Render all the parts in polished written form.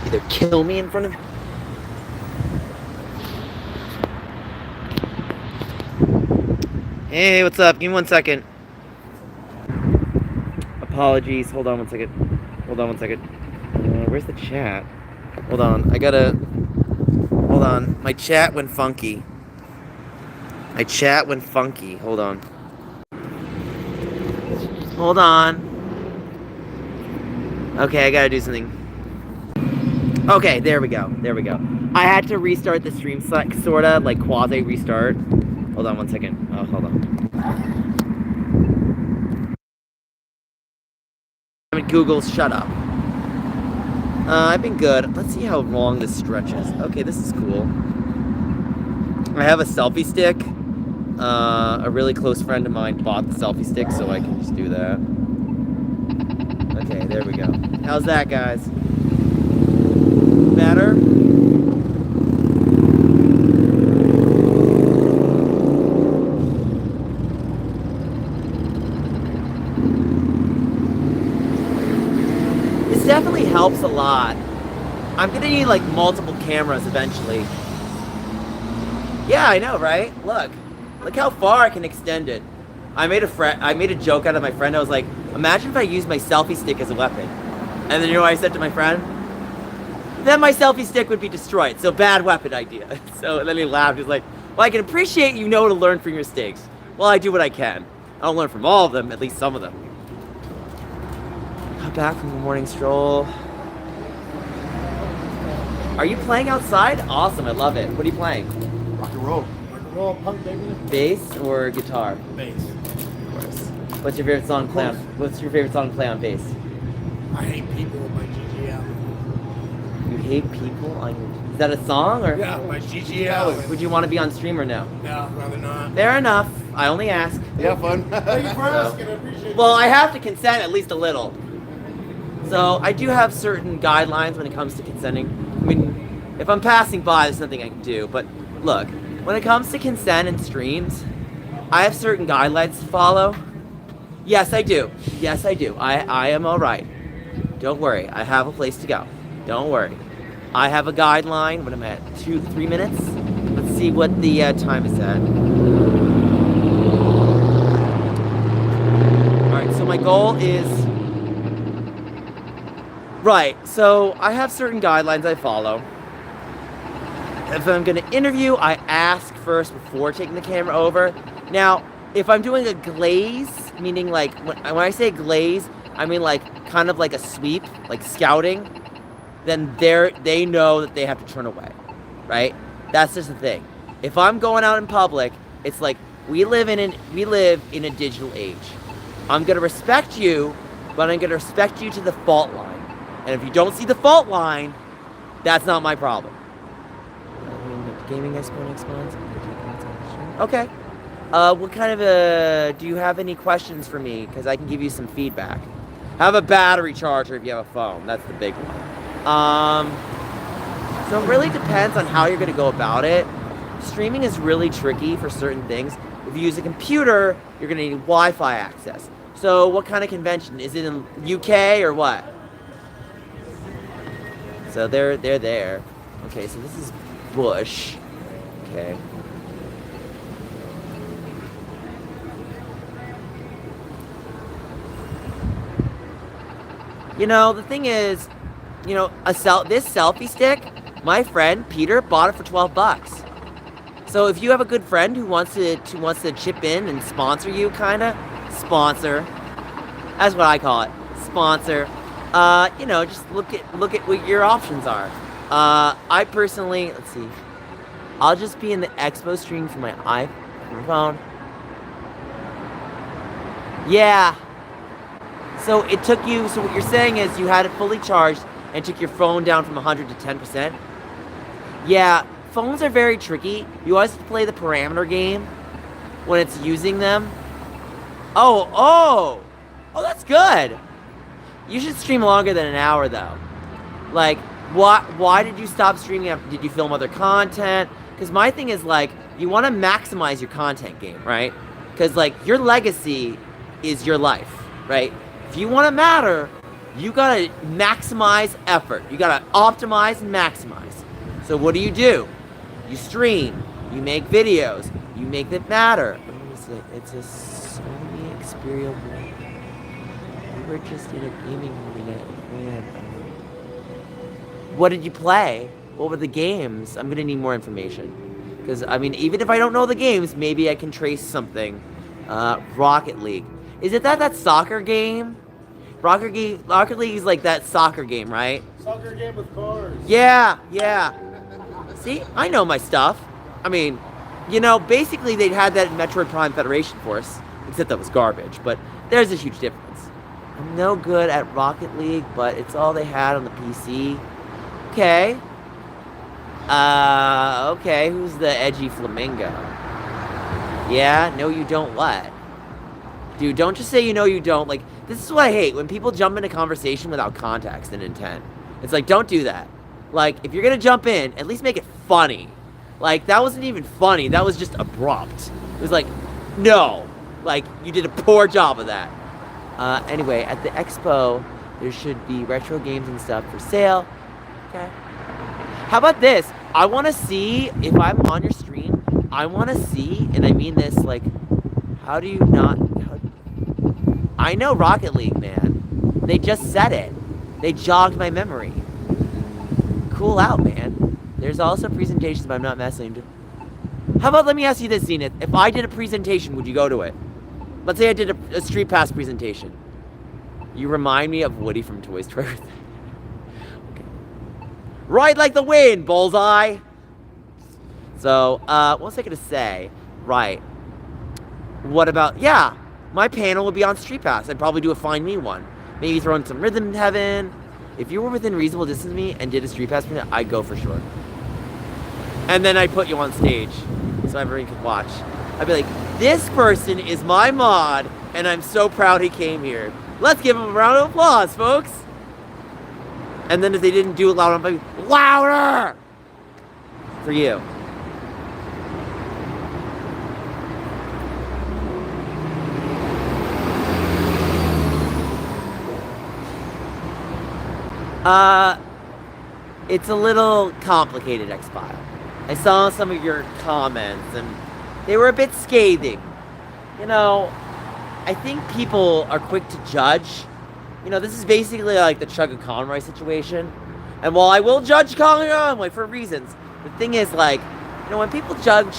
Either kill me in front of... Hey, what's up? Give me 1 second. Apologies. Hold on 1 second. Hold on 1 second. Where's the chat? Hold on. I gotta... Hold on. My chat went funky. My chat went funky. Hold on. Hold on. Okay, I gotta do something. Okay, there we go. There we go. I had to restart the stream, sorta, like quasi-restart. Hold on 1 second. Oh, hold on. Google, shut up. I've been good. Let's see how long this stretches. Okay, this is cool. I have a selfie stick. A really close friend of mine bought the selfie stick, so I can just do that. Okay, there we go. How's that, guys? Better? This definitely helps a lot. I'm gonna need like multiple cameras eventually. Yeah, I know, right? Look how far I can extend it. I made a joke out of my friend. I was like, imagine if I used my selfie stick as a weapon. And then you know what I said to my friend? Then my selfie stick would be destroyed. So bad weapon idea. So and then he laughed. He's like, well, I can appreciate you know to learn from your mistakes. Well, I do what I can. I don't learn from all of them, at least some of them. I'm back from the morning stroll. Are you playing outside? Awesome, I love it. What are you playing? Rock and roll. Rock and roll, punk, baby. Bass or guitar? Bass. Of course. What's your favorite song to play on? What's your favorite song to play on bass? I Hate People by GGL. You hate people on your... Is that a song or? Yeah, by GGL. Would you want to be on stream or no? No, rather not. Fair enough. I only ask. Yeah, fun. Thank you for asking. I appreciate it. Well, I have to consent at least a little. So I do have certain guidelines when it comes to consenting. I mean, if I'm passing by, there's nothing I can do. But look, when it comes to consent and streams, I have certain guidelines to follow. Yes, I do. Yes, I do. I am all right. Don't worry. I have a place to go. Don't worry. I have a guideline. What am I at? 2 to 3 minutes? Let's see what the time is at. Alright, so my goal is... Right, so I have certain guidelines I follow. If I'm going to interview, I ask first before taking the camera over. Now, if I'm doing a glaze, meaning like, when I say glaze, I mean like, kind of like a sweep, like scouting, then they know that they have to turn away, right? That's just the thing. If I'm going out in public, it's like, we live in a digital age. I'm going to respect you, but I'm going to respect you to the fault line. And if you don't see the fault line, that's not my problem. Gaming Exponent spawns. Okay. What kind of do you have any questions for me? Because I can give you some feedback. Have a battery charger if you have a phone. That's the big one. So it really depends on how you're going to go about it. Streaming is really tricky for certain things. If you use a computer, you're going to need Wi-Fi access. So what kind of convention? Is it in UK or what? So they're there. Okay, so this is Bush. Okay. You know, the thing is, you know, this selfie stick, my friend Peter bought it for $12. So if you have a good friend who wants to chip in and sponsor you, kinda sponsor. That's what I call it, sponsor. You know, just look at what your options are. I personally, let's see, I'll just be in the expo stream from my iPhone. Yeah. So it took you, so what you're saying is you had it fully charged and took your phone down from 100 to 10%? Yeah, phones are very tricky. You always have to play the parameter game when it's using them. Oh, that's good. You should stream longer than an hour though. Like, why did you stop streaming after? Did you film other content? Because my thing is like, you want to maximize your content game, right? Because like, your legacy is your life, right? If you want to matter, You gotta maximize effort. You gotta optimize and maximize. So what do? You stream, you make videos, you make that matter. What is it? It's a Sony Xperia One. We were just in a gaming arena. Man, what did you play? What were the games? I'm gonna need more information. Because, I mean, even if I don't know the games, maybe I can trace something. Rocket League. Is it that soccer game? Rocket League is like that soccer game, right? Soccer game with cars. Yeah. See, I know my stuff. I mean, you know, basically they'd had that in Metroid Prime Federation Force, except that was garbage, but there's a huge difference. I'm no good at Rocket League, but it's all they had on the PC. Okay. Okay, who's the edgy flamingo? Yeah, no you don't what? Dude, don't just say you know you don't. Like, this is what I hate, when people jump into conversation without context and intent. It's like, don't do that. Like, if you're gonna jump in, at least make it funny. Like, that wasn't even funny, that was just abrupt. It was like, no. Like, you did a poor job of that. Anyway, at the expo, there should be retro games and stuff for sale. Okay. How about this? I want to see, if I'm on your stream, I want to see, and I mean this, like, how do you not... I know Rocket League, man. They just said it. They jogged my memory. Cool out, man. There's also presentations, but I'm not messing. How about, let me ask you this, Zenith. If I did a presentation, would you go to it? Let's say I did a Street Pass presentation. You remind me of Woody from Toy Story. Okay. Ride like the wind, Bullseye! So, what was I gonna say? Right. What about, yeah, my panel would be on Street Pass. I'd probably do a Find Me one. Maybe throw in some Rhythm Heaven. If you were within reasonable distance of me and did a Street Pass panel, I'd go for sure. And then I'd put you on stage so everyone could watch. I'd be like, this person is my mod, and I'm so proud he came here. Let's give him a round of applause, folks. And then if they didn't do it loud enough, I'd be louder for you. It's a little complicated, X-File. I saw some of your comments, and they were a bit scathing. You know, I think people are quick to judge. You know, this is basically like the Chugga Conroy situation. And while I will judge Conroy for reasons, the thing is, like, you know, when people judge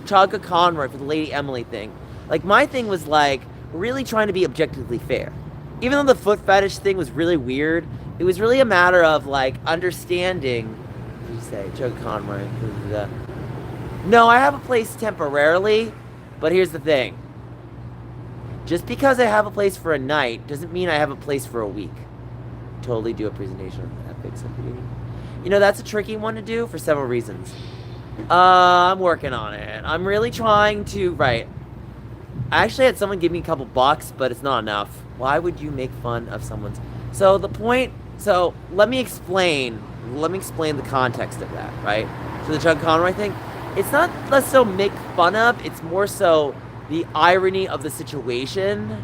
Chugga Conroy for the Lady Emily thing, like, my thing was, like, really trying to be objectively fair. Even though the foot fetish thing was really weird, it was really a matter of, like, understanding. What did you say? Chugga Conroy. No, I have a place temporarily, but here's the thing. Just because I have a place for a night doesn't mean I have a place for a week. Totally do a presentation on that big something. You know, that's a tricky one to do for several reasons. I'm working on it. I'm really trying to, right. I actually had someone give me a couple bucks, but it's not enough. Why would you make fun of someone's... So the point... So, let me explain the context of that, right? So the Chugga Conroy thing, it's not less so make fun of, it's more so the irony of the situation,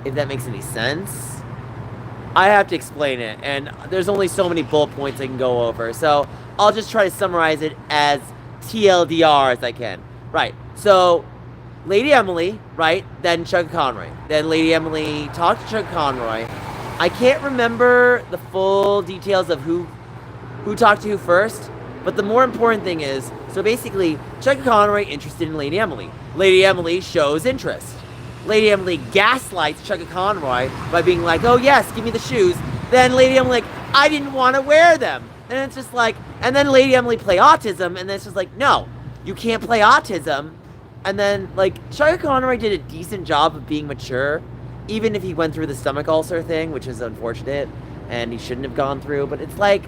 if that makes any sense. I have to explain it, and there's only so many bullet points I can go over, so I'll just try to summarize it as TLDR as I can. Right, so Lady Emily, right, then Chugga Conroy. Then Lady Emily talked to Chugga Conroy. I can't remember the full details of who talked to who first, but the more important thing is, so basically, Chugga Conroy interested in Lady Emily. Lady Emily shows interest. Lady Emily gaslights Chugga Conroy by being like, oh yes, give me the shoes. Then Lady Emily like, I didn't want to wear them. And it's just like, and then Lady Emily play autism, and then it's just like, no, you can't play autism. And then, like, Chugga Conroy did a decent job of being mature, even if he went through the stomach ulcer thing, which is unfortunate, and he shouldn't have gone through. But it's like,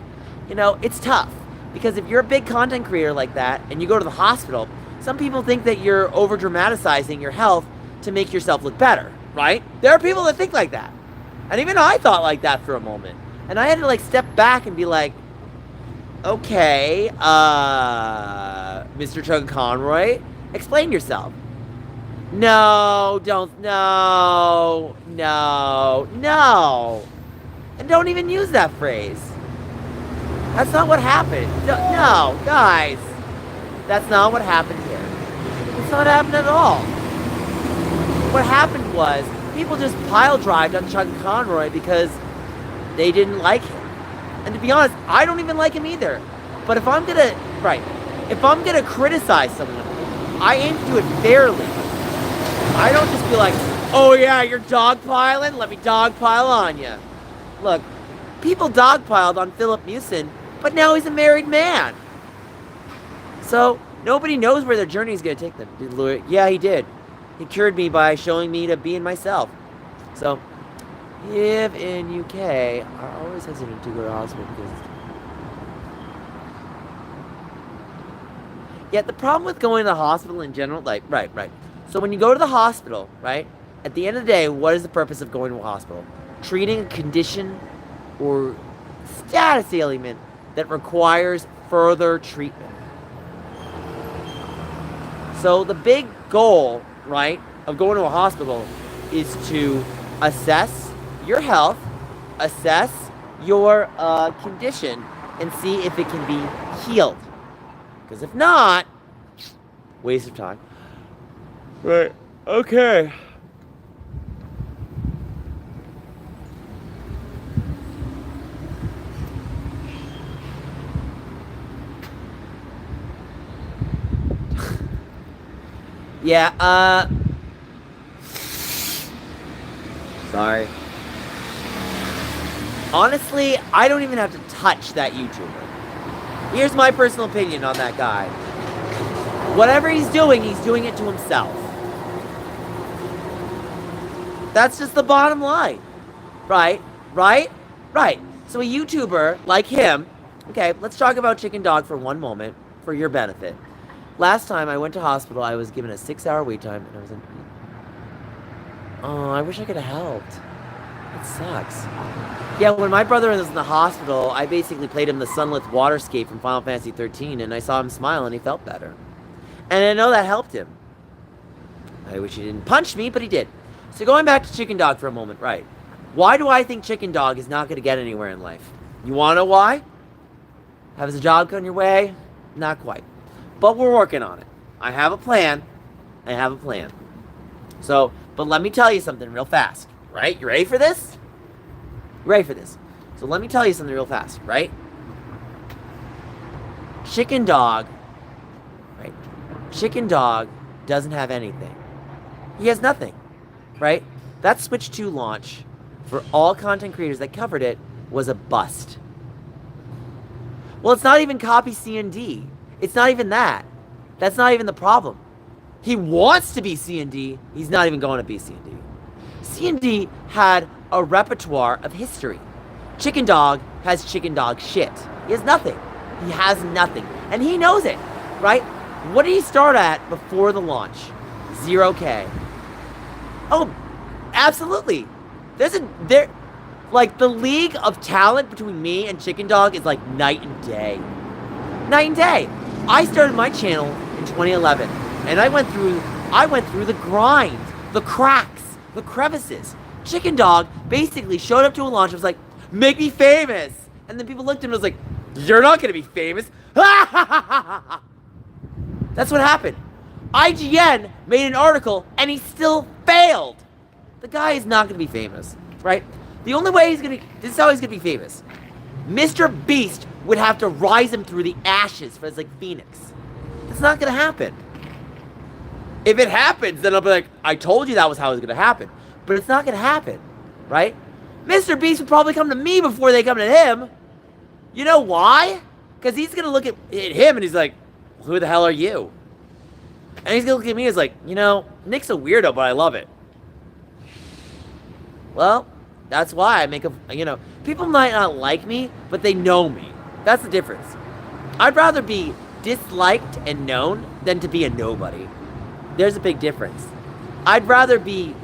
you know, it's tough. Because if you're a big content creator like that, and you go to the hospital, some people think that you're over-dramatizing your health to make yourself look better, right? There are people that think like that. And even I thought like that for a moment. And I had to, like, step back and be like, okay, Mr. Chugga Conroy, explain yourself. No, don't, no, no, no. And don't even use that phrase. That's not what happened. No, guys. That's not what happened here. It's not happened at all. What happened was, people just pile drived on Chuck Conroy because they didn't like him. And to be honest, I don't even like him either. But if I'm gonna criticize someone, I aim to do it fairly. I don't just be like, oh yeah, you're dogpiling? Let me dogpile on you. Look, people dogpiled on Philip Mewson, but now he's a married man. So, nobody knows where their journey is going to take them. Yeah, he did. He cured me by showing me to be in myself. So, if in UK, are always hesitant to go to hospital because... Yeah, the problem with going to the hospital in general, like, right. So when you go to the hospital, right, at the end of the day, what is the purpose of going to a hospital? Treating a condition or status ailment that requires further treatment. So the big goal, right, of going to a hospital is to assess your health, assess your condition, and see if it can be healed. Because if not, waste of time. Right, okay. Yeah, sorry. Honestly, I don't even have to touch that YouTuber. Here's my personal opinion on that guy. Whatever he's doing it to himself. That's just the bottom line. Right? So a YouTuber like him, okay, let's talk about Chicken Dog for one moment, for your benefit. Last time I went to hospital, I was given a 6-hour wait time, and I was in... Oh, I wish I could have helped. It sucks. Yeah, when my brother was in the hospital, I basically played him the Sunlit Waterscape from Final Fantasy 13, and I saw him smile, and he felt better. And I know that helped him. I wish he didn't punch me, but he did. So going back to Chicken Dog for a moment, right. Why do I think Chicken Dog is not going to get anywhere in life? You want to know why? Has a job on your way? Not quite. But we're working on it. I have a plan. So, but let me tell you something real fast, right? You ready for this? You ready for this? So let me tell you something real fast, right? Chicken Dog, right? Chicken Dog doesn't have anything. He has nothing, right? That Switch 2 launch for all content creators that covered it was a bust. Well, it's not even copy C&D. It's not even that. That's not even the problem. He wants to be C&D. He's not even going to be C&D. C&D had a repertoire of history. Chicken Dog has Chicken Dog shit. He has nothing. He has nothing. And he knows it, right? What did he start at before the launch? 0K. Oh, absolutely. Like, the league of talent between me and Chicken Dog is like night and day. Night and day. I started my channel in 2011, and I went through the grind, the cracks, the crevices. Chicken Dog basically showed up to a launch and was like, make me famous. And then people looked at him and was like, you're not going to be famous. That's what happened. IGN made an article, and he still failed. The guy is not going to be famous, right? The only way this is how he's going to be famous. Mr. Beast would have to rise him through the ashes for his, like, Phoenix. It's not going to happen. If it happens, then I'll be like, I told you that was how it was going to happen. But it's not going to happen, right? Mr. Beast would probably come to me before they come to him. You know why? Because he's going to look at him and he's like, who the hell are you? And he's going to look at me as like, you know, Nick's a weirdo, but I love it. Well, that's why I make people might not like me, but they know me. That's the difference. I'd rather be disliked and known than to be a nobody. There's a big difference. I'd rather be,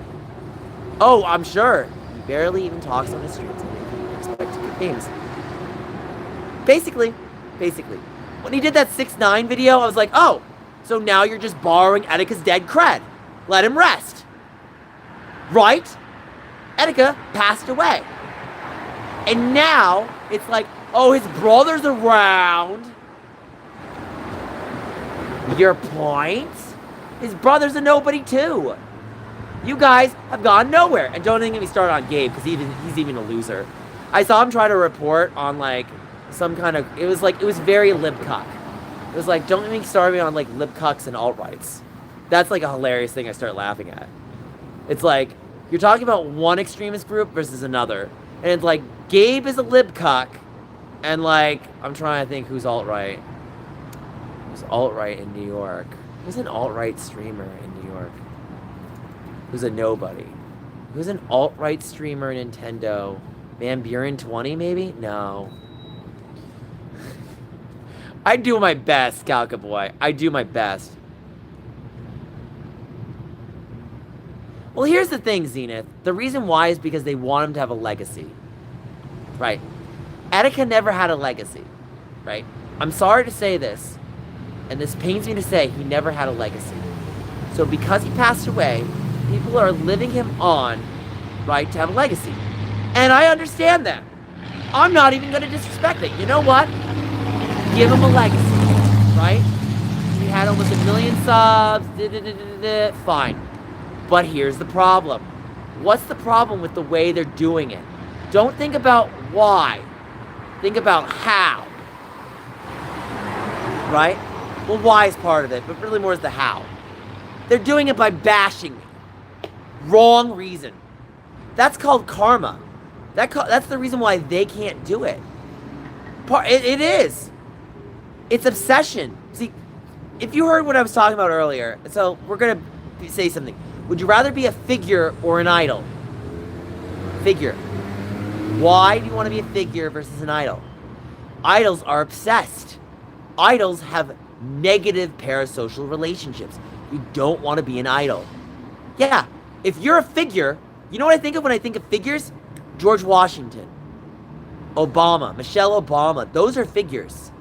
oh, I'm sure, he barely even talks on the streets and they expect to get famous. Basically, when he did that 6ix9ine video, I was like, oh, so now you're just borrowing Attica's dead cred. let him rest. Right? Etika passed away. And now, it's like, oh, his brother's around. Your point? His brother's a nobody too. You guys have gone nowhere. And don't even get me started on Gabe, because he's even a loser. I saw him try to report on, like, some kind of... It was very libcuck. It was like, don't even start me on, like, libcucks and alt-rights. That's, like, a hilarious thing I start laughing at. It's like, you're talking about one extremist group versus another. And it's like, Gabe is a libcuck. And, like, I'm trying to think who's alt-right. Who's alt-right in New York? Who's an alt-right streamer in New York? Who's a nobody? Who's an alt-right streamer in Nintendo? Van Buren 20, maybe? No. I do my best, Calca Boy. I do my best. Well, here's the thing, Zenith. The reason why is because they want him to have a legacy. Right. Etika never had a legacy. Right? I'm sorry to say this, and this pains me to say, he never had a legacy. So because he passed away, people are living him on, right, to have a legacy. And I understand that. I'm not even going to disrespect it. You know what? Give him a legacy, right? He had almost 1 million subs, fine. But here's the problem. What's the problem with the way they're doing it? Don't think about why. Think about how. Right? Well, why is part of it, but really more is the how. They're doing it by bashing me. Wrong reason. That's called karma. That's the reason why they can't do it. It is. It's obsession. See, if you heard what I was talking about earlier, so we're going to say something. Would you rather be a figure or an idol? Figure. Why do you want to be a figure versus an idol? Idols are obsessed. Idols have negative parasocial relationships. You don't want to be an idol. Yeah, if you're a figure, you know what I think of when I think of figures? George Washington, Obama, Michelle Obama. Those are figures.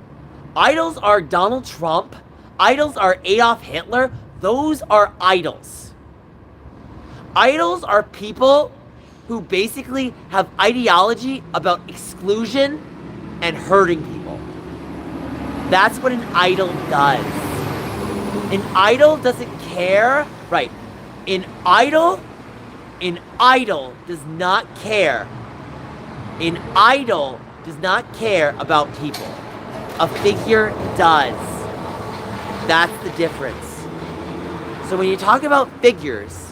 Idols are Donald Trump. Idols are Adolf Hitler. Those are idols. Idols are people who basically have ideology about exclusion and hurting people. That's what an idol does. An idol doesn't care. Right. An idol does not care. An idol does not care about people. A figure does. That's the difference. So when you talk about figures,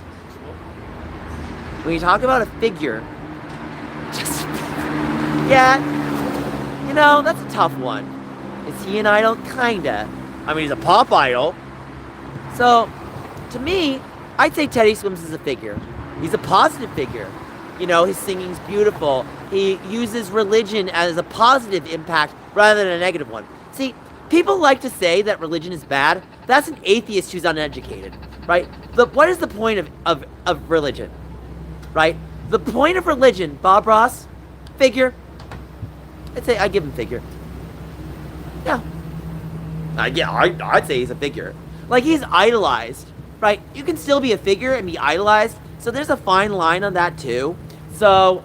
when you talk about a figure, just, yeah, you know, that's a tough one. Is he an idol? Kinda. I mean, he's a pop idol. So, to me, I'd say Teddy Swims is a figure. He's a positive figure. You know, his singing's beautiful. He uses religion as a positive impact rather than a negative one. See, people like to say that religion is bad. That's an atheist who's uneducated, right? What is the point of religion, right? The point of religion, Bob Ross, figure. I'd give him figure. Yeah. I'd say he's a figure. Like, he's idolized, right? You can still be a figure and be idolized. So there's a fine line on that too. So,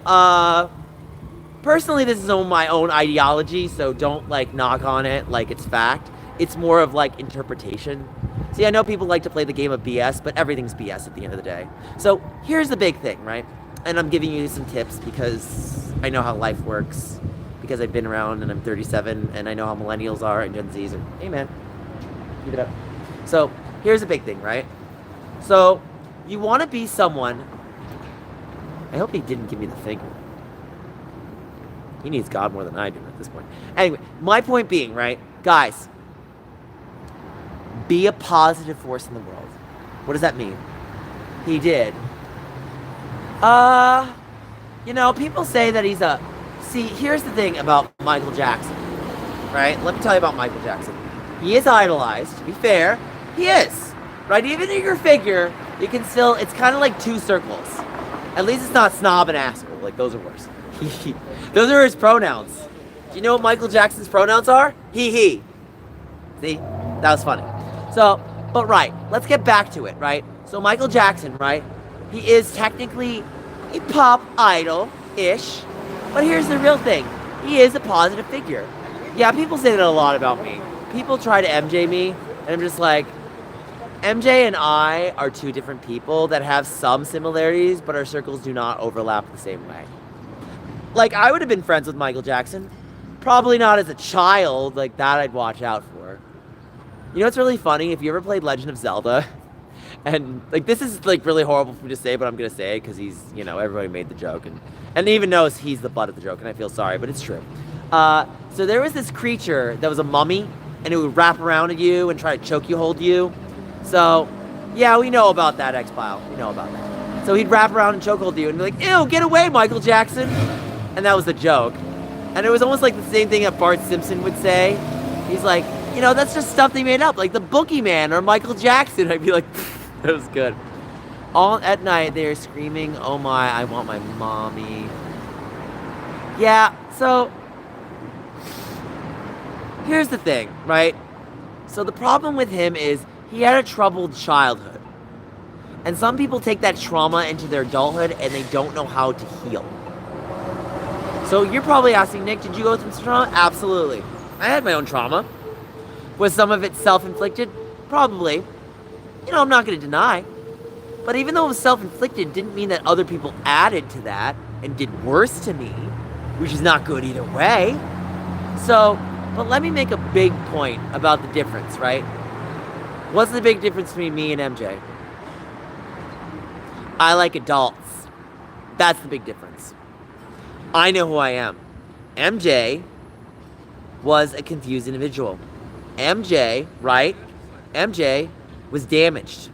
personally, this is my own ideology, so don't, like, knock on it like it's fact. It's more of, like, interpretation. See, I know people like to play the game of BS, but everything's BS at the end of the day. So, here's the big thing, right? And I'm giving you some tips because I know how life works, because I've been around and I'm 37, and I know how millennials are and Gen Zs are. Hey, man, keep it up. So, here's the big thing, right? So, you want to be someone... I hope he didn't give me the finger. He needs God more than I do at this point. Anyway, my point being, right, guys, be a positive force in the world. What does that mean? He did. You know, people say that he's a... See, here's the thing about Michael Jackson, right? Let me tell you about Michael Jackson. He is idolized, to be fair. He is, right? Even if you're a figure, you can still... It's kind of like two circles. At least it's not snob and asshole. Like, those are worse. Those are his pronouns. Do you know what Michael Jackson's pronouns are? He. See? That was funny. So, but right. Let's get back to it, right? So Michael Jackson, right? He is technically a pop idol-ish, but here's the real thing. He is a positive figure. Yeah, people say that a lot about me. People try to MJ me, and I'm just like, MJ and I are two different people that have some similarities, but our circles do not overlap the same way. Like, I would have been friends with Michael Jackson. Probably not as a child, like that I'd watch out for. You know what's really funny? If you ever played Legend of Zelda, and like this is like really horrible for me to say, but I'm gonna say it because he's, you know, everybody made the joke, and even knows he's the butt of the joke, and I feel sorry, but it's true. So there was this creature that was a mummy, and it would wrap around you and try to choke you, hold you. So, yeah, we know about that, X-File. We know about that. So he'd wrap around and chokehold you and be like, ew, get away, Michael Jackson. And that was the joke. And it was almost like the same thing that Bart Simpson would say. He's like, you know, that's just stuff they made up, like the Boogeyman or Michael Jackson. I'd be like, that was good. All at night, they're screaming, oh my, I want my mommy. Yeah, so here's the thing, right? So the problem with him is he had a troubled childhood. And some people take that trauma into their adulthood and they don't know how to heal. So you're probably asking, Nick, did you go through some trauma? Absolutely. I had my own trauma. Was some of it self-inflicted? Probably. You know, I'm not going to deny. But even though it was self-inflicted, didn't mean that other people added to that and did worse to me, which is not good either way. So, but let me make a big point about the difference, right? What's the big difference between me and MJ? I like adults. That's the big difference. I know who I am. MJ was a confused individual. MJ, right? MJ was damaged.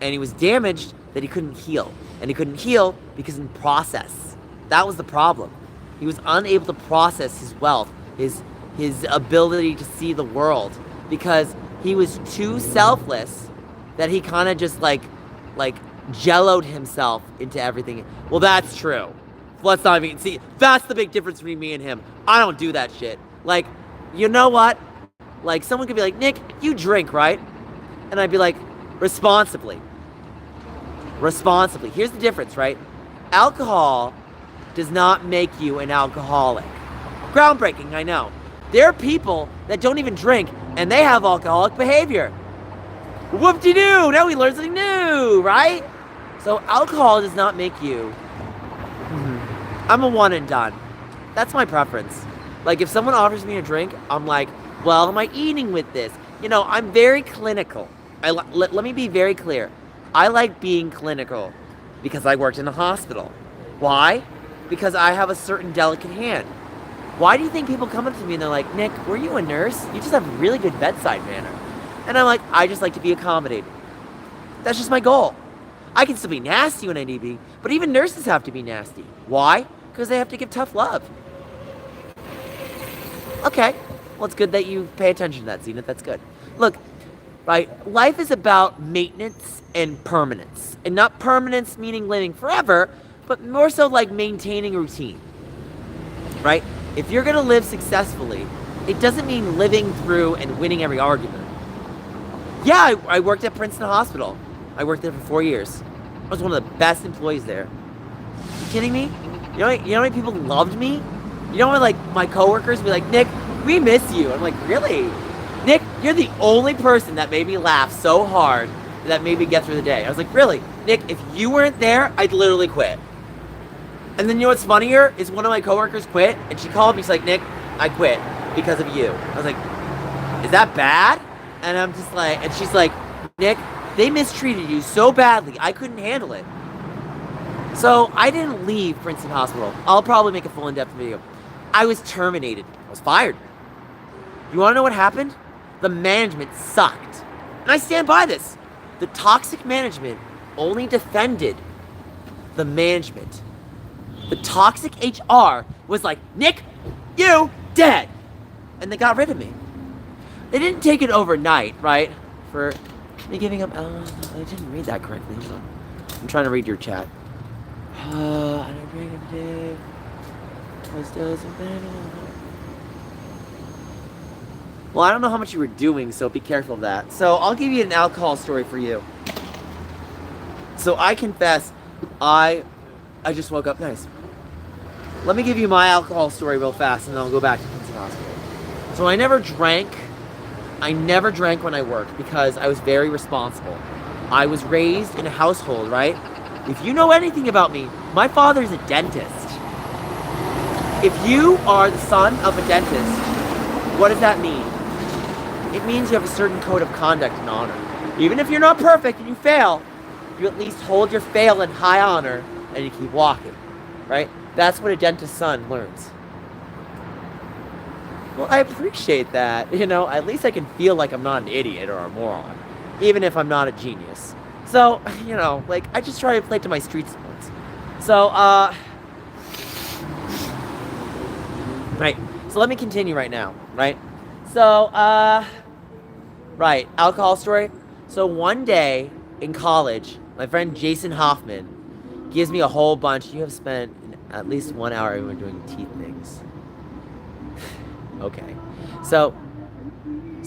And he was damaged that he couldn't heal. And he couldn't heal because in process. That was the problem. He was unable to process his wealth, his ability to see the world, because he was too selfless that he kind of just like jelloed himself into everything. Well, that's true. Let's not even see. That's the big difference between me and him. I don't do that shit. Like, you know what? Like, someone could be like, Nick, you drink, right? And I'd be like, responsibly. Responsibly. Here's the difference, right? Alcohol does not make you an alcoholic. Groundbreaking, I know. There are people that don't even drink and they have alcoholic behavior. Whoop-de-doo! Now we learned something new, right? So alcohol does not make you... I'm a one and done. That's my preference. Like, if someone offers me a drink, I'm like, well, am I eating with this? You know, I'm very clinical. Let me be very clear. I like being clinical because I worked in a hospital. Why? Because I have a certain delicate hand. Why do you think people come up to me and they're like, Nick, were you a nurse? You just have a really good bedside manner. And I'm like, I just like to be accommodated. That's just my goal. I can still be nasty when I need to be, but even nurses have to be nasty. Why? Because they have to give tough love. Okay, well, it's good that you pay attention to that, Zenith. That's good. Look, right, life is about maintenance and permanence. And not permanence meaning living forever, but more so like maintaining routine. Right? If you're going to live successfully, it doesn't mean living through and winning every argument. Yeah, I worked at Princeton Hospital. I worked there for 4 years. I was one of the best employees there. You kidding me? You know how many people loved me? You know when like my coworkers would be like, Nick, we miss you. I'm like, really? Nick, you're the only person that made me laugh so hard that made me get through the day. I was like, really? Nick, if you weren't there, I'd literally quit. And then you know what's funnier is one of my coworkers quit and she called me. She's like, Nick, I quit because of you. I was like, is that bad? And I'm just like, and she's like, Nick, they mistreated you so badly, I couldn't handle it. So I didn't leave Princeton Hospital. I'll probably make a full in-depth video. I was terminated. I was fired. You want to know what happened? The management sucked. And I stand by this. The toxic management only defended the management. The toxic HR was like, Nick, you dead. And they got rid of me. They didn't take it overnight, right? For me giving up. I didn't read that correctly. Hold on. I'm trying to read your chat. I don't bring him Dave. Well, I don't know how much you were doing, so be careful of that. So I'll give you an alcohol story for you. So I confess, I just woke up nice. Let me give you my alcohol story real fast, and then I'll go back to Kinsey Hospital. So I never drank when I worked because I was very responsible. I was raised in a household, right? If you know anything about me, my father's a dentist. If you are the son of a dentist, what does that mean? It means you have a certain code of conduct and honor. Even if you're not perfect and you fail, you at least hold your fail in high honor and you keep walking, right? That's what a dentist's son learns. Well, I appreciate that. At least I can feel like I'm not an idiot or a moron, even if I'm not a genius. So, I just try to play to my street smarts. So, right. So let me continue right now, right? So, right, alcohol story. So one day in college, my friend Jason Hoffman gives me a whole bunch. You have spent at least 1 hour doing teeth things. Okay. So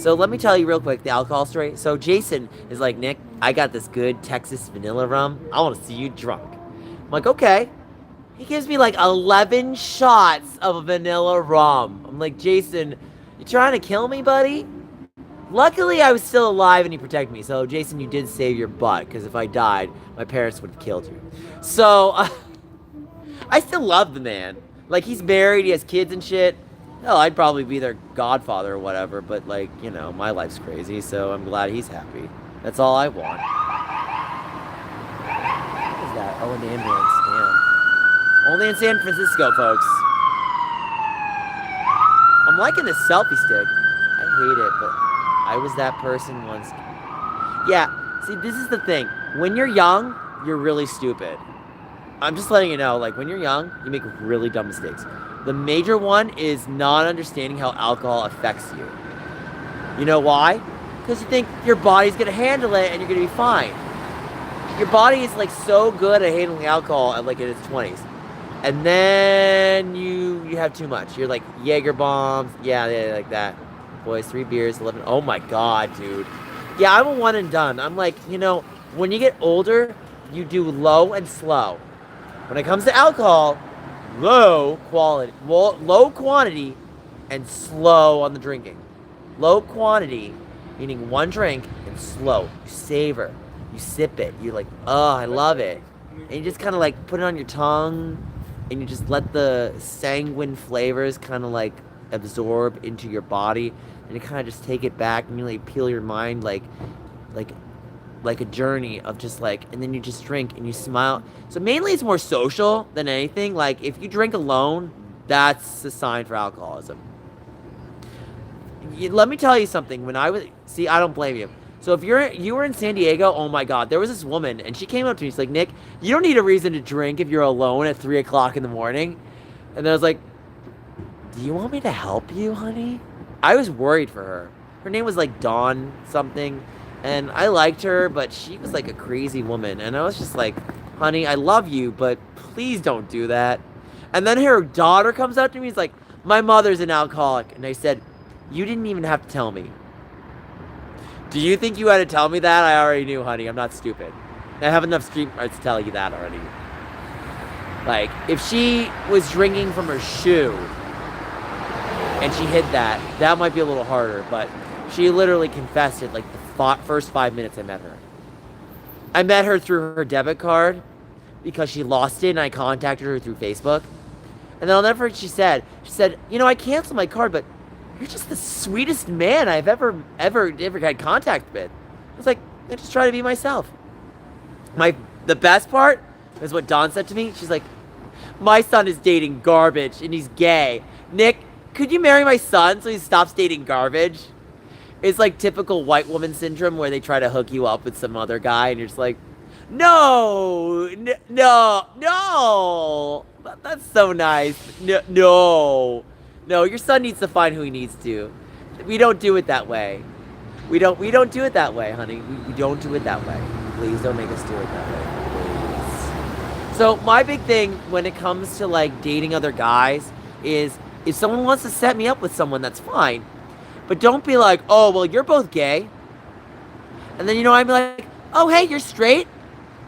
let me tell you real quick the alcohol story. So Jason is like, Nick, I got this good Texas vanilla rum. I want to see you drunk. I'm like, okay. He gives me like 11 shots of vanilla rum. I'm like, Jason, you trying to kill me, buddy? Luckily, I was still alive and he protected me. So, Jason, you did save your butt, because if I died, my parents would have killed you. So, I still love the man. Like, he's married, he has kids and shit. Hell, I'd probably be their godfather or whatever, but, my life's crazy, so I'm glad he's happy. That's all I want. What is that? Oh, an ambulance. Damn. Only in San Francisco, folks. I'm liking this selfie stick. I hate it, but I was that person once. Yeah, see, this is the thing. When you're young, you're really stupid. I'm just letting you know, when you're young, you make really dumb mistakes. The major one is not understanding how alcohol affects you. You know why? Because you think your body's going to handle it and you're going to be fine. Your body is, so good at handling alcohol in its 20s. And then you have too much. You're like Jaeger bombs. Yeah, like that. Boys, 3 beers, 11. Oh my God, dude. Yeah, I'm a one and done. I'm like, when you get older, you do low and slow. When it comes to alcohol, low quantity and slow on the drinking. Low quantity, meaning one drink, and slow. You savor. You sip it. You're like, oh, I love it. And you just kind of put it on your tongue. And you just let the sanguine flavors kind of absorb into your body, and you kind of just take it back and you peel your mind like a journey of just and then you just drink and you smile. So mainly it's more social than anything. If you drink alone, that's a sign for alcoholism. Let me tell you something. I don't blame you. So if you were in San Diego, oh my God, there was this woman, and she came up to me. She's like, Nick, you don't need a reason to drink if you're alone at 3 o'clock in the morning. And then I was like, do you want me to help you, honey? I was worried for her. Her name was Dawn something, and I liked her, but she was a crazy woman. And I was just like, honey, I love you, but please don't do that. And then her daughter comes up to me. He's like, my mother's an alcoholic. And I said, you didn't even have to tell me. Do you think you had to tell me that? I already knew, honey. I'm not stupid. I have enough street smarts to tell you that already. If she was drinking from her shoe and she hid that might be a little harder, but she literally confessed it the first 5 minutes I met her. I met her through her debit card because she lost it, and I contacted her through Facebook. And then I'll never forget, she said, I canceled my card, but you're just the sweetest man I've ever had contact with. I was like, I just try to be myself. The best part is what Dawn said to me. She's like, my son is dating garbage and he's gay. Nick, could you marry my son so he stops dating garbage? It's typical white woman syndrome where they try to hook you up with some other guy and you're just like, no, that's so nice. No, your son needs to find who he needs to. We don't do it that way. We don't do it that way, honey. We don't do it that way. Please don't make us do it that way. Please. So my big thing when it comes to dating other guys is if someone wants to set me up with someone, that's fine. But don't be like, oh, well, you're both gay. And then, I'd be like, oh, hey, you're straight?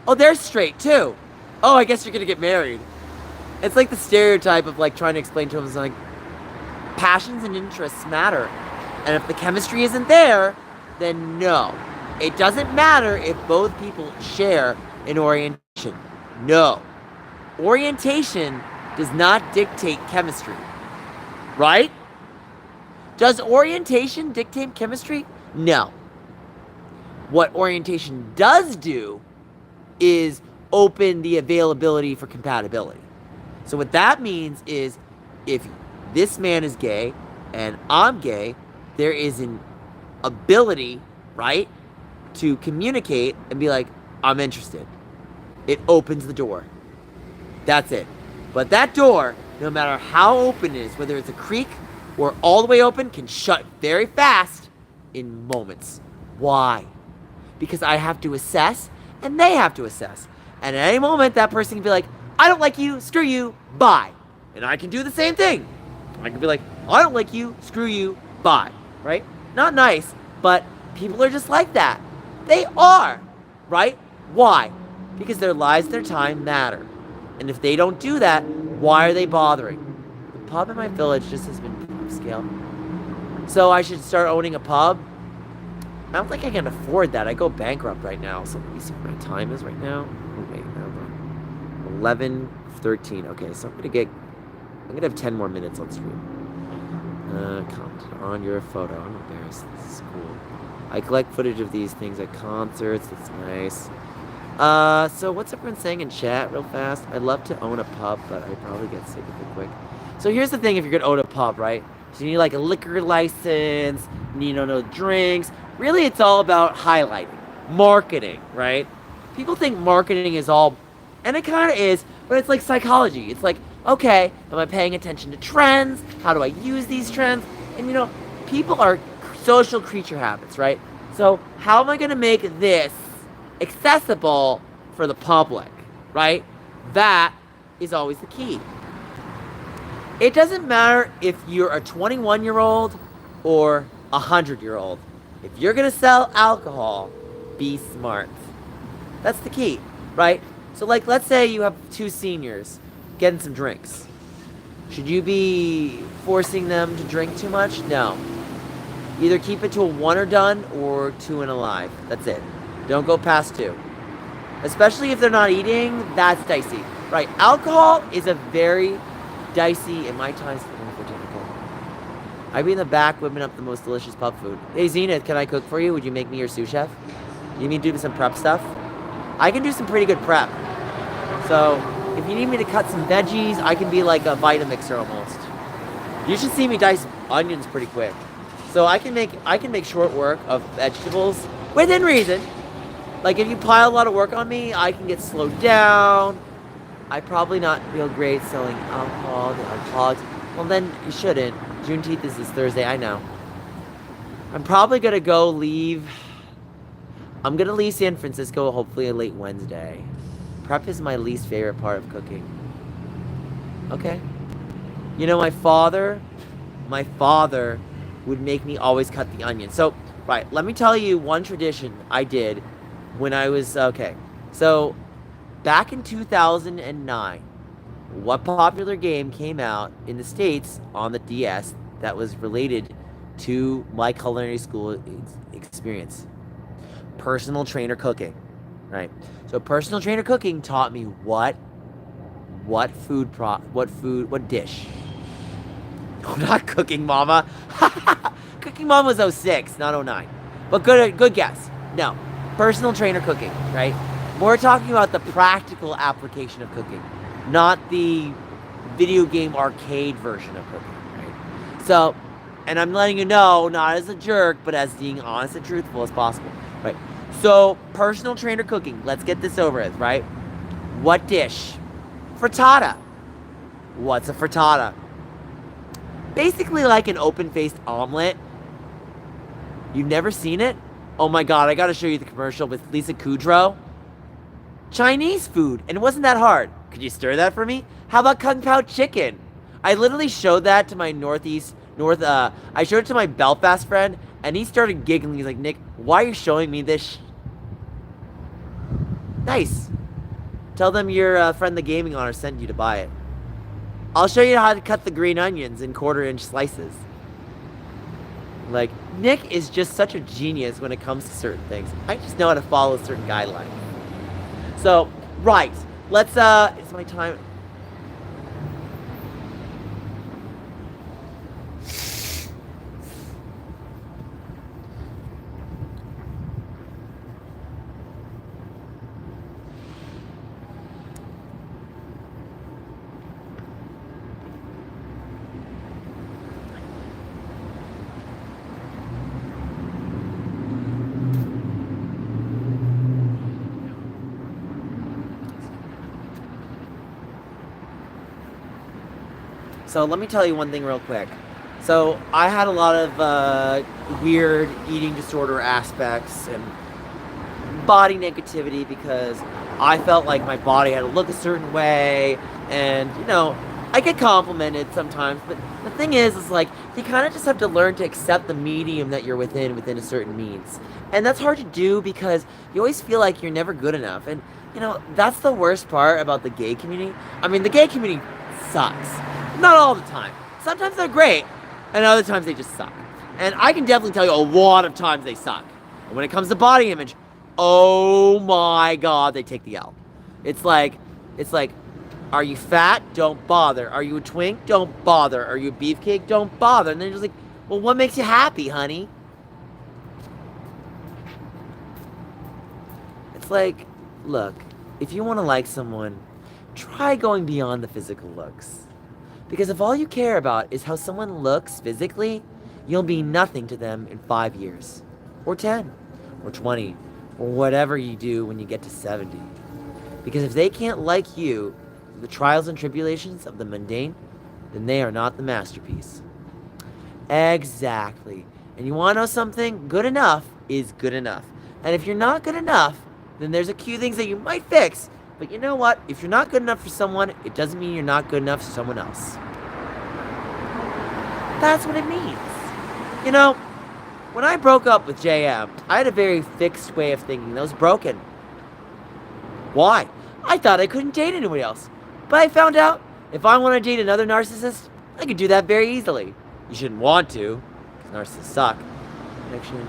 Oh, they're straight too. Oh, I guess you're gonna get married. It's like the stereotype of like trying to explain to them, like, passions and interests matter. And if the chemistry isn't there, then no. It doesn't matter if both people share an orientation. No. Orientation does not dictate chemistry. Right? Does orientation dictate chemistry? No. What orientation does do is open the availability for compatibility. So what that means is if this man is gay and I'm gay, there is an ability, right, to communicate and be like, I'm interested. It opens the door. That's it. But that door, no matter how open it is, whether it's a creak or all the way open, can shut very fast in moments. Why? Because I have to assess and they have to assess. And at any moment, that person can be like, I don't like you, screw you, bye. And I can do the same thing. I can be like, I don't like you, screw you, bye. Right? Not nice, but people are just like that. They are. Right? Why? Because their lives, their time matter. And if they don't do that, why are they bothering? The pub in my village just has been upscale. So I should start owning a pub. I don't think I can afford that. I go bankrupt right now. So let me see what my time is right now. Oh, wait, hold on. 11:13. Okay, so I'm gonna have 10 more minutes on stream. Comment on your photo. I'm embarrassed. This is cool. I collect footage of these things at concerts. That's nice. So what's everyone saying in chat real fast? I'd love to own a pub, but I'd probably get sick of it quick. So here's the thing, if you're gonna own a pub, right? So you need like a liquor license, you need no drinks. Really, it's all about highlighting, marketing, right? People think marketing is all, and it kind of is, but it's like psychology. It's like, okay, am I paying attention to trends? How do I use these trends? And you know, people are social creature habits, right? So how am I gonna make this accessible for the public, right? That is always the key. It doesn't matter if you're a 21-year-old or a 100-year-old. If you're gonna sell alcohol, be smart. That's the key, right? So like, let's say you have two seniors getting some drinks. Should you be forcing them to drink too much? No. Either keep it to a 1 or done or 2 and alive. That's it. Don't go past 2. Especially if they're not eating, that's dicey. Right, alcohol is a very dicey, in my times, I'd be in the back whipping up the most delicious pub food. Hey Zenith, can I cook for you? Would you make me your sous chef? You need to do some prep stuff? I can do some pretty good prep. So, if you need me to cut some veggies, I can be like a Vitamixer almost. You should see me dice onions pretty quick. So I can make short work of vegetables within reason. Like if you pile a lot of work on me, I can get slowed down. I probably not feel great selling alcohol to alcoholics. Well then you shouldn't. Juneteenth is this Thursday, I know. I'm probably gonna leave San Francisco hopefully late Wednesday. Prep is my least favorite part of cooking. Okay. You know, my father would make me always cut the onion. So, right, let me tell you one tradition I did when I was, okay. So, back in 2009, what popular game came out in the States on the DS that was related to my culinary school experience? Personal trainer cooking, right? So personal trainer cooking taught me what dish. No, not Cooking Mama. Cooking Mama was 06, not 09. But good guess. No, personal trainer cooking, right? We're talking about the practical application of cooking, not the video game arcade version of cooking, right? So, and I'm letting you know, not as a jerk, but as being honest and truthful as possible, right? So, personal trainer cooking, let's get this over with, right? What dish? Frittata. What's a frittata? Basically like an open-faced omelet. You've never seen it? Oh my god, I gotta show you the commercial with Lisa Kudrow. Chinese food, and it wasn't that hard. Could you stir that for me? How about Kung Pao chicken? I literally showed that to my I showed it to my Belfast friend, and he started giggling. He's like, Nick, why are you showing me this? Nice. Tell them your friend the Gaming Honor sent you to buy it. I'll show you how to cut the green onions in 1/4-inch slices. Like, Nick is just such a genius when it comes to certain things. I just know how to follow certain guidelines. So, right. Let's, it's my time. So let me tell you one thing real quick. So I had a lot of weird eating disorder aspects and body negativity because I felt like my body had to look a certain way, and you know, I get complimented sometimes, but the thing is like, you kind of just have to learn to accept the medium that you're within a certain means. And that's hard to do because you always feel like you're never good enough. And you know, that's the worst part about the gay community. I mean, the gay community sucks. Not all the time. Sometimes they're great, and other times they just suck. And I can definitely tell you a lot of times they suck. And when it comes to body image, oh my god, they take the L. It's like, are you fat? Don't bother. Are you a twink? Don't bother. Are you a beefcake? Don't bother. And then you're just like, well, what makes you happy, honey? It's like, look, if you want to like someone, try going beyond the physical looks. Because if all you care about is how someone looks physically, you'll be nothing to them in 5 years. Or 10. Or 20. Or whatever you do when you get to 70. Because if they can't like you, the trials and tribulations of the mundane, then they are not the masterpiece. Exactly. And you want to know something? Good enough is good enough. And if you're not good enough, then there's a few things that you might fix. But you know what? If you're not good enough for someone, it doesn't mean you're not good enough for someone else. That's what it means. You know, when I broke up with JM, I had a very fixed way of thinking that was broken. Why? I thought I couldn't date anybody else. But I found out, if I want to date another narcissist, I could do that very easily. You shouldn't want to, because narcissists suck. Actually.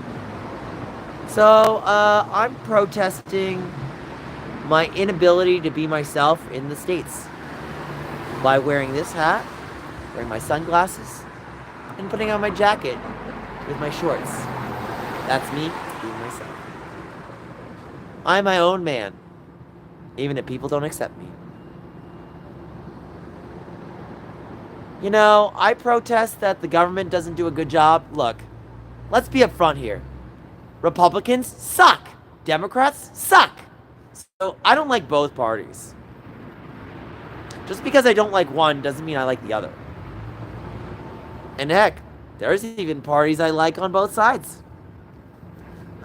So, I'm protesting my inability to be myself in the States by wearing this hat, wearing my sunglasses, and putting on my jacket with my shorts. That's me being myself. I'm my own man, even if people don't accept me. You know, I protest that the government doesn't do a good job. Look, let's be upfront here. Republicans suck. Democrats suck. So I don't like both parties. Just because I don't like one doesn't mean I like the other. And heck, there's even parties I like on both sides.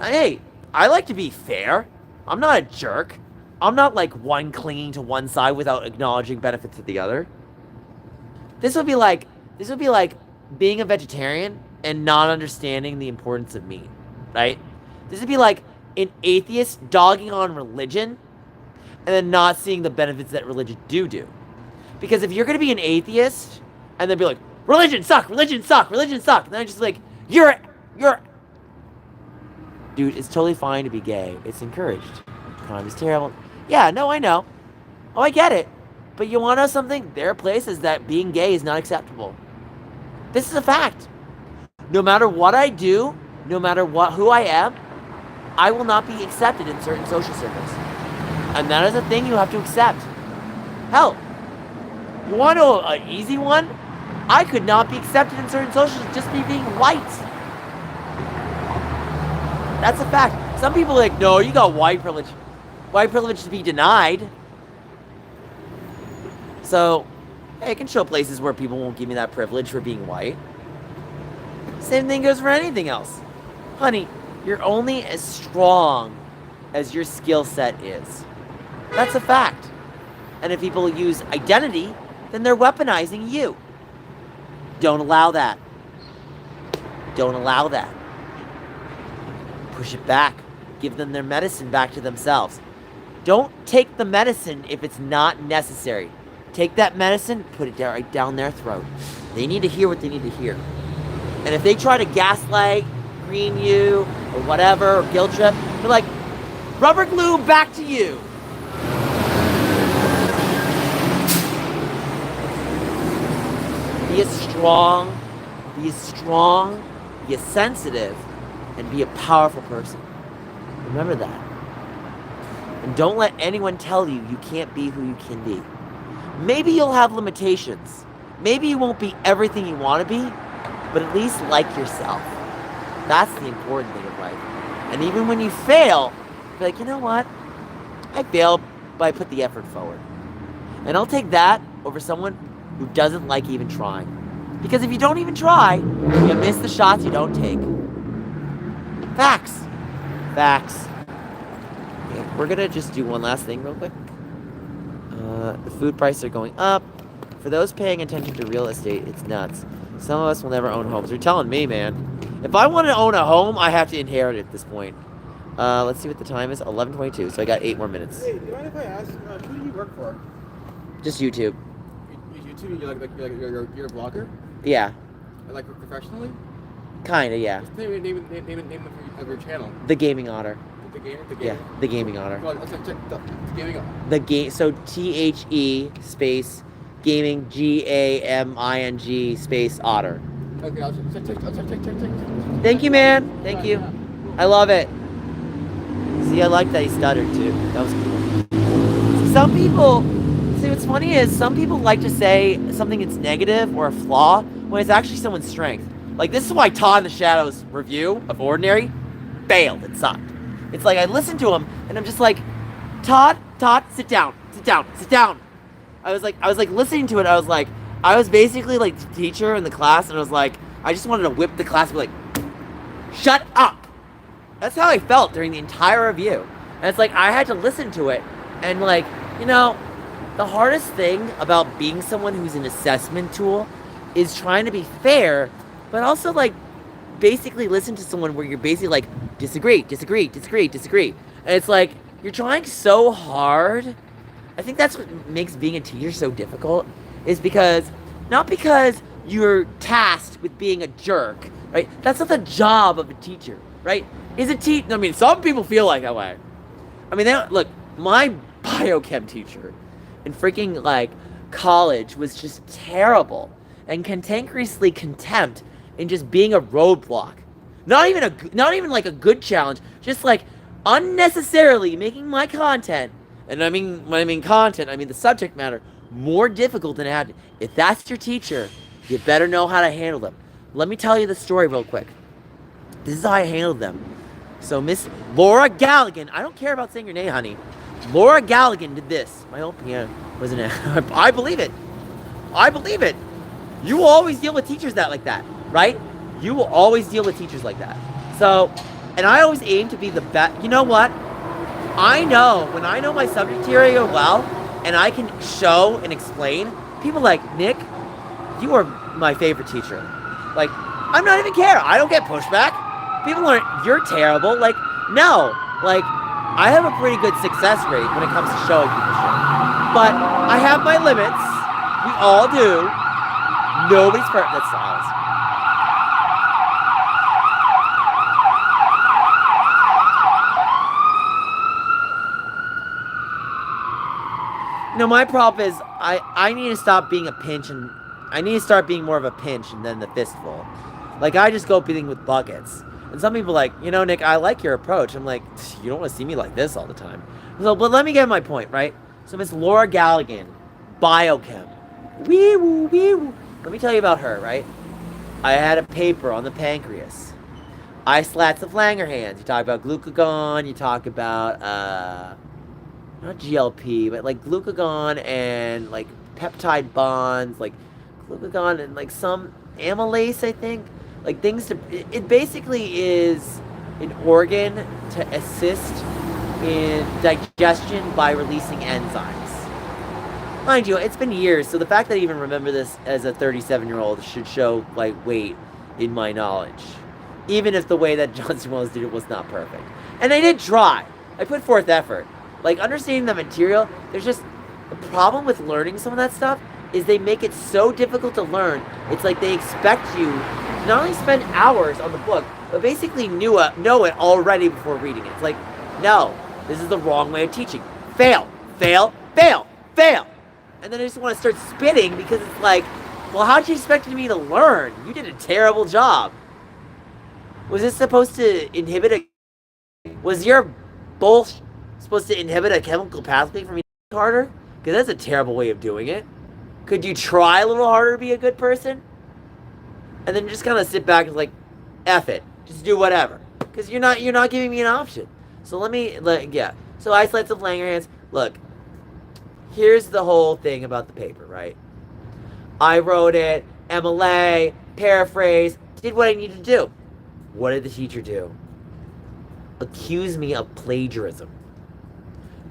Hey, I like to be fair. I'm not a jerk. I'm not like one clinging to one side without acknowledging benefits of the other. This would be like being a vegetarian and not understanding the importance of meat, right? This would be like an atheist dogging on religion and then not seeing the benefits that religion do. Because if you're going to be an atheist and then be like, religion suck, religion suck, religion suck, and then I'm just like, you're... Dude, it's totally fine to be gay. It's encouraged. Crime is terrible. Yeah, no, I know. Oh, I get it. But you want to know something? There are places that being gay is not acceptable. This is a fact. No matter what I do, no matter who I am, I will not be accepted in certain social circles. And that is a thing you have to accept. Hell, you want to know an easy one? I could not be accepted in certain socials just me being white. That's a fact. Some people are like, no, you got white privilege. White privilege to be denied. So, hey, I can show places where people won't give me that privilege for being white. Same thing goes for anything else. Honey, you're only as strong as your skill set is. That's a fact. And if people use identity, then they're weaponizing you. Don't allow that. Don't allow that. Push it back. Give them their medicine back to themselves. Don't take the medicine if it's not necessary. Take that medicine, put it right down their throat. They need to hear what they need to hear. And if they try to gaslight, green you, or whatever, or guilt trip, they're like, rubber glue back to you. Be as strong, be as sensitive, and be a powerful person. Remember that. And don't let anyone tell you you can't be who you can be. Maybe you'll have limitations. Maybe you won't be everything you want to be, but at least like yourself. That's the important thing in life. And even when you fail, be like, you know what? I failed, but I put the effort forward. And I'll take that over someone who doesn't like even trying. Because if you don't even try, you miss the shots you don't take. Facts. Okay, we're gonna just do one last thing real quick. The food prices are going up. For those paying attention to real estate, it's nuts. Some of us will never own homes. You're telling me, man. If I want to own a home, I have to inherit it at this point. Let's see what the time is. 11:22. So I got 8 more minutes. Hey, do you mind if I ask, who do you work for? Just YouTube. YouTube? You're a blogger? Yeah. Like professionally? Kinda, yeah. Just name of your channel. The Gaming Otter. The game? Yeah, The Gaming Otter. Well, let's check the Gaming Otter. The game. So THE space gaming GAMING space otter. Okay, I'll check. Thank you, man. Thank you. I love it. See, I like that he stuttered too. That was cool. Some people, see what's funny is some people like to say something that's negative or a flaw when it's actually someone's strength. Like this is why Todd in the Shadows review of Ordinary failed. It sucked. It's like I listened to him and I'm just like, Todd, sit down. I was like listening to it. I was basically like the teacher in the class, and I was like, I just wanted to whip the class and be like, shut up. That's how I felt during the entire review. And it's like I had to listen to it, and like, you know, the hardest thing about being someone who's an assessment tool is trying to be fair, but also like basically listen to someone where you're basically like disagree. And it's like you're trying so hard. I think that's what makes being a teacher so difficult, is because not because you're tasked with being a jerk, right? That's not the job of a teacher, right? I mean, some people feel like that way. I mean, look, my biochem teacher in freaking like college was just terrible and cantankerously contempt in just being a roadblock. Not even like a good challenge, just like unnecessarily making my content, and when I mean content, I mean the subject matter, more difficult than it had. If that's your teacher, you better know how to handle them. Let me tell you the story real quick. This is how I handled them. So Miss Laura Galligan, I don't care about saying your name, honey. Laura Galligan did this. My own piano was an I believe it. You will always deal with teachers like that, right? You will always deal with teachers like that. So, and I always aim to be the best. You know what? I know, when I know my subject area well, and I can show and explain, people like, Nick, you are my favorite teacher. Like, I'm not even care. I don't get pushback. People aren't, you're terrible. Like, no. Like, I have a pretty good success rate when it comes to showing people shit. But I have my limits. We all do. Nobody's perfect. That's silence. You know, my problem is I need to stop being a pinch, and I need to start being more of a pinch and then the fistful. Like, I just go beating with buckets. And some people are like, you know, Nick, I like your approach. I'm like, you don't want to see me like this all the time. So, but let me get my point, right? So Miss Laura Galligan, biochem. Wee woo, wee woo. Let me tell you about her, right? I had a paper on the pancreas. Islats of Langerhans. You talk about glucagon, you talk about, not GLP, but like glucagon and like peptide bonds, like glucagon and like some amylase, I think. Like things to, it basically is an organ to assist in digestion by releasing enzymes. Mind you, it's been years, so the fact that I even remember this as a 37-year-old should show like weight in my knowledge. Even if the way that Johnson Wales did it was not perfect. And I did try. I put forth effort. Like, understanding the material, there's just the problem with learning some of that stuff is they make it so difficult to learn. It's like they expect you to not only spend hours on the book, but basically know it already before reading it. It's like, no, this is the wrong way of teaching. Fail, fail, fail, fail. And then I just want to start spitting because it's like, well, how'd you expect me to learn? You did a terrible job. Was this supposed to inhibit was your bullshit supposed to inhibit a chemical pathway for me to work harder? Because that's a terrible way of doing it. Could you try a little harder to be a good person? And then just kind of sit back and like, F it. Just do whatever. Because you're not giving me an option. So So isolates of Langerhans. Look, here's the whole thing about the paper, right? I wrote it, MLA, paraphrase, did what I needed to do. What did the teacher do? Accuse me of plagiarism.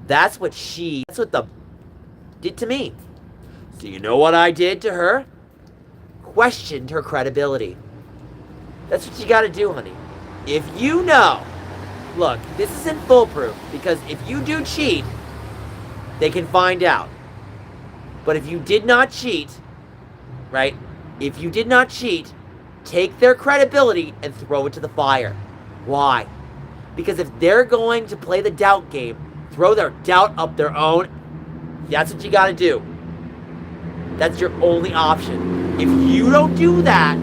That's what the did to me. So you know what I did to her? Questioned her credibility. That's what you gotta do, honey. If you know, look, this isn't foolproof, because if you do cheat, they can find out. But if you did not cheat, right? If you did not cheat, take their credibility and throw it to the fire. Why? Because if they're going to play the doubt game, throw their doubt up their own, that's what you gotta do. That's your only option. If you don't do that,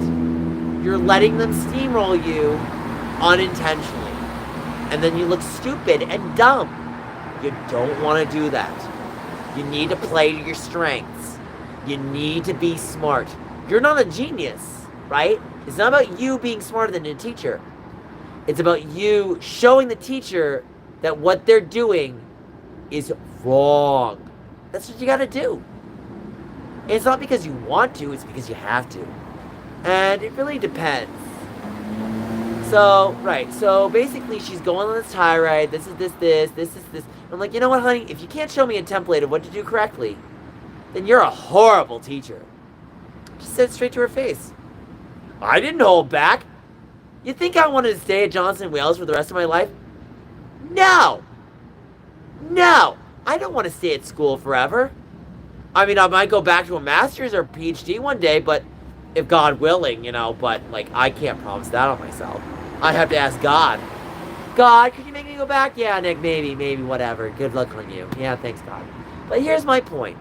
you're letting them steamroll you unintentionally. And then you look stupid and dumb. You don't want to do that. You need to play to your strengths. You need to be smart. You're not a genius, right? It's not about you being smarter than a teacher. It's about you showing the teacher that what they're doing is wrong. That's what you gotta do. And it's not because you want to, it's because you have to. And it really depends. So basically she's going on this tirade, this is this. I'm like, you know what, honey? If you can't show me a template of what to do correctly, then you're a horrible teacher. Just said straight to her face. I didn't hold back. You think I wanted to stay at Johnson Wales for the rest of my life? No! I don't want to stay at school forever. I mean, I might go back to a master's or PhD one day, but if God willing, but I can't promise that on myself. I have to ask God. God, could you make me go back? Yeah, Nick, maybe, whatever. Good luck on you. Yeah, thanks, God. But here's my point.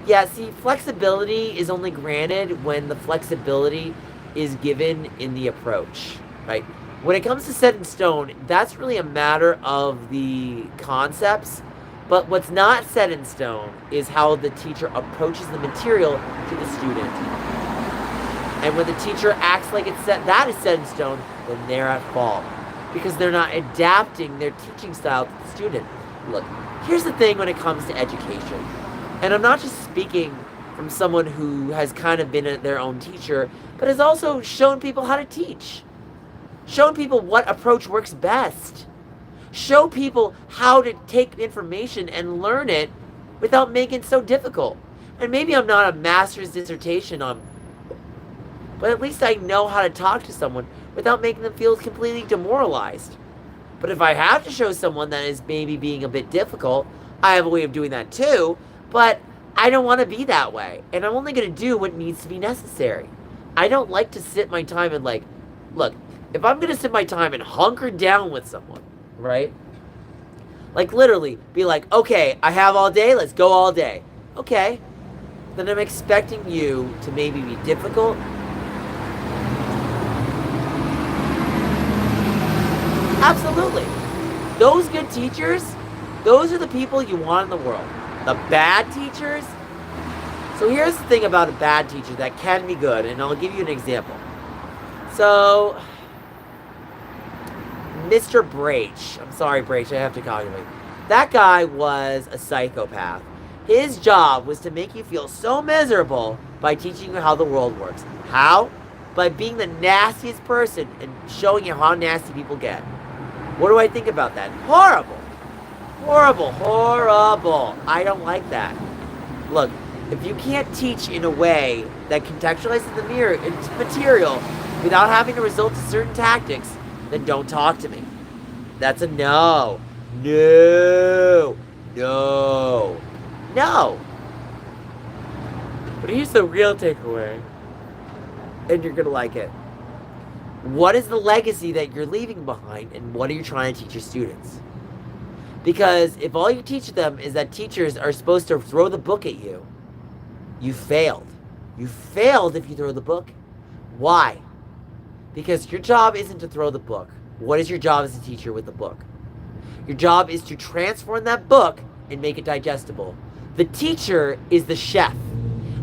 Yeah, see, flexibility is only granted when the flexibility is given in the approach, right? When it comes to set in stone, that's really a matter of the concepts, but what's not set in stone is how the teacher approaches the material to the student. And when the teacher acts like that is set in stone, then they're at fault, because they're not adapting their teaching style to the student. Look, here's the thing when it comes to education. And I'm not just speaking from someone who has kind of been their own teacher, but has also shown people how to teach. Shown people what approach works best. Show people how to take information and learn it without making it so difficult. And maybe I'm not a master's dissertation on, but at least I know how to talk to someone without making them feel completely demoralized. But if I have to show someone that is maybe being a bit difficult, I have a way of doing that too. But I don't want to be that way. And I'm only going to do what needs to be necessary. I don't like to sit my time and look, if I'm going to sit my time and hunker down with someone, right? Literally be like, okay, I have all day, let's go all day. Okay. Then I'm expecting you to maybe be difficult. Absolutely. Those good teachers, those are the people you want in the world. The bad teachers. So here's the thing about a bad teacher that can be good, and I'll give you an example. So, Mr. Brach, I'm sorry, Brach, I have to call you. That guy was a psychopath. His job was to make you feel so miserable by teaching you how the world works. How? By being the nastiest person and showing you how nasty people get. What do I think about that? Horrible. Horrible. I don't like that. Look, if you can't teach in a way that contextualizes the material without having to resort to certain tactics, then don't talk to me. That's a no. No. No. No. But here's the real takeaway. And you're gonna like it. What is the legacy that you're leaving behind, and what are you trying to teach your students? Because if all you teach them is that teachers are supposed to throw the book at you, you failed. You failed if you throw the book. Why? Because your job isn't to throw the book. What is your job as a teacher with the book? Your job is to transform that book and make it digestible. The teacher is the chef,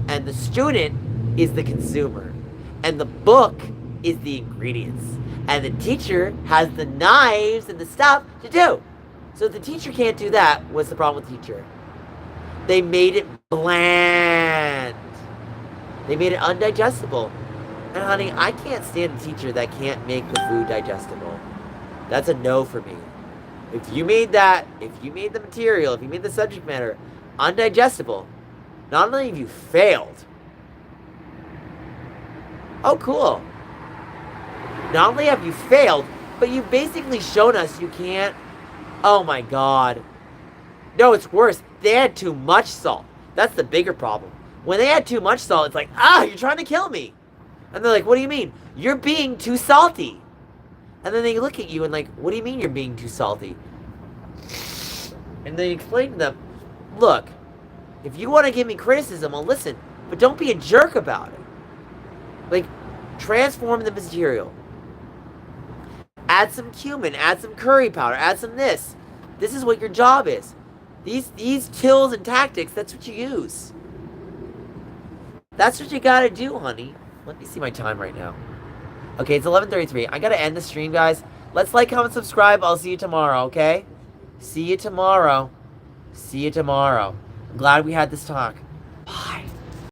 and the student is the consumer, and the book is the ingredients, and the teacher has the knives and the stuff to do. So if the teacher can't do that, what's the problem with the teacher? They made it bland. They made it undigestible. And honey, I can't stand a teacher that can't make the food digestible. That's a no for me. If you made that, if you made the material, if you made the subject matter undigestible, not only have you failed, oh cool, not only have you failed, but you've basically shown us you can't, oh my god. No, it's worse. They had too much salt. That's the bigger problem. When they had too much salt, it's like, you're trying to kill me. And they're like, what do you mean? You're being too salty. And then they look at you and like, what do you mean you're being too salty? And they explain to them, look, if you want to give me criticism, I'll listen, but don't be a jerk about it. Like, transform the material. Add some cumin, add some curry powder, add some this. This is what your job is. These tools and tactics, that's what you use. That's what you gotta do, honey. Let me see my time right now. Okay, it's 11:33. I gotta end the stream, guys. Let's like, comment, subscribe. I'll see you tomorrow, okay? See you tomorrow. See you tomorrow. I'm glad we had this talk. Bye.